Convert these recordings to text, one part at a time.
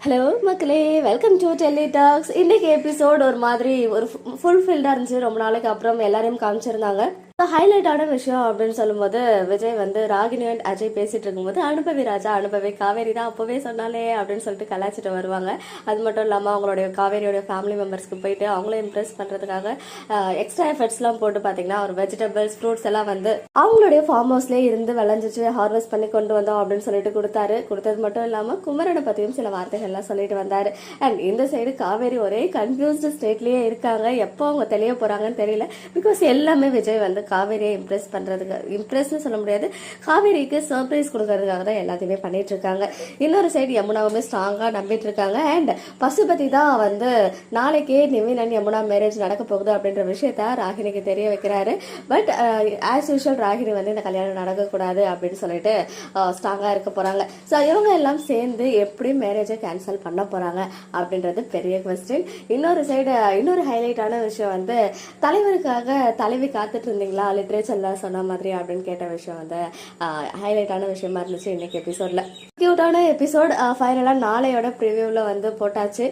Hello மக்களே, welcome to Delhi tax. இன்னைக்கு episode ஒரு மாதிரி ஒரு ஃபுல்ஃபில்டாக இருந்துச்சு. ரொம்ப நாளைக்கு அப்புறம் எல்லாரையும் காமிச்சிருந்தாங்க. ஹைலைட்டான விஷயம் அப்படின்னு சொல்லும்போது விஜய் வந்து ராகினி அண்ட் அஜய் பேசிட்டு இருக்கும்போது அனுபவி ராஜா அனுபவி காவேரி தான் அப்பவே சொன்னாலே அப்படின்னு சொல்லிட்டு கலாச்சிட்டு வருவாங்க. அது மட்டும் இல்லாமல் அவங்களுடைய காவேரியோட ஃபேமிலி மெம்பர்ஸ்க்கு போயிட்டு அவங்கள இம்ப்ரெஸ் பண்ணுறதுக்காக எக்ஸ்ட்ரா எஃபர்ட்ஸ்லாம் போட்டு பார்த்தீங்கன்னா ஒரு வெஜிடபிள்ஸ் ஃப்ரூட்ஸ் எல்லாம் வந்து அவங்களுடைய ஃபார்ம் ஹவுஸ்லேயே இருந்து விளைஞ்சிச்சு ஹார்வெஸ்ட் பண்ணி கொண்டு வந்தோம் அப்படின்னு சொல்லிட்டு கொடுத்தது மட்டும் இல்லாமல் குமரனை பற்றியும் சில வார்த்தைகள்லாம் சொல்லிட்டு வந்தார். அண்ட் இந்த சைடு காவேரி ஒரே கன்ஃபியூஸ்டு ஸ்டேட்லேயே இருக்காங்க. எப்போ அவங்க தெளிய போகிறாங்கன்னு தெரியல. பிகாஸ் எல்லாமே விஜய் வந்து காவேரியை இம்ப்ரெஸ்னு சொல்ல முடியாது, காவேரிக்கு சர்ப்ரைஸ் கொடுக்கறதுக்காக தான் எல்லாத்தையுமே பண்ணிட்டு இருக்காங்க. இன்னொரு சைடு யமுனாவுமே ஸ்ட்ராங்காக நம்பிட்டு இருக்காங்க. அண்ட் பசுபதி தான் வந்து நாளைக்கே நிவின் அண்ட் யமுனா மேரேஜ் நடக்க போகுது அப்படின்ற விஷயத்த ராகினிக்கு தெரிய வைக்கிறாரு. பட் ஆஸ் யூஷுவல் ராகினி வந்து இந்த கல்யாணம் நடக்கக்கூடாது அப்படின்னு சொல்லிட்டு ஸ்ட்ராங்காக இருக்க போறாங்க. ஸோ இவங்க எல்லாம் சேர்ந்து எப்படி மேரேஜை கேன்சல் பண்ண போறாங்க அப்படின்றது பெரிய கொஸ்டின். இன்னொரு சைடு இன்னொரு ஹைலைட்டான விஷயம் வந்து தலைவருக்காக தலைவி காத்துட்டு இருந்தீங்களா லிட்ரேச்சர்ல சொன்ன மாதிரி அப்படின்னு கேட்ட விஷயம் வந்து ஹைலைட்டான விஷயமா இருந்துச்சு இன்னைக்கு எபிசோட்ல. கியூட்டான எபிசோட். ஃபைனலா நாளையோட ப்ரிவியூல வந்து போட்டாச்சு.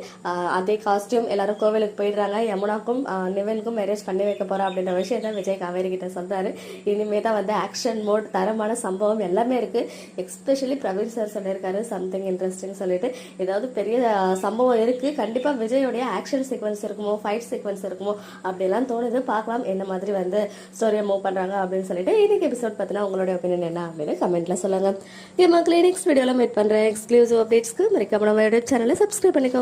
அதே காஸ்டியூம் எல்லாரும் கோவிலுக்கு போயிடுறாங்க. யமுனாக்கும் நிவனுக்கும் மேரேஜ் பண்ணி வைக்க போறோம் அப்படின்ற விஷயத்த விஜய் காவேரி கிட்ட சொல்றாரு. இனிமே தான் வந்து ஆக்ஷன் மோட், தரமான சம்பவம் எல்லாமே இருக்கு. எஸ்பெஷலி பிரவீன் சார் சொல்லியிருக்காரு சம்திங் இன்ட்ரெஸ்டிங் சொல்லிட்டு. ஏதாவது பெரிய சம்பவம் இருக்கு, கண்டிப்பா விஜயோடைய ஆக்ஷன் சீக்வன்ஸ் இருக்குமோ, ஃபைட் சீக்வன்ஸ் இருக்குமோ அப்படிலாம் தோணுது. பார்க்கலாம் என்ன மாதிரி வந்து ஸ்டோரியை மூவ் பண்றாங்க அப்படின்னு சொல்லிட்டு. இன்னைக்கு எபிசோட் பத்தினா உங்களுடைய ஒப்பீனியன் என்ன அப்படின்னு கமெண்ட்ல சொல்லுங்க. மக்களே, நெக்ஸ்ட் வீடியோல மீட் பண்றேன். எக்ஸ்க்ளூசிவ் அப்டேட்ஸ்க்கு மறக்காம நம்ம யூடியூப் சேனலை சப்ஸ்கிரைப் பண்ணிக்கோங்க.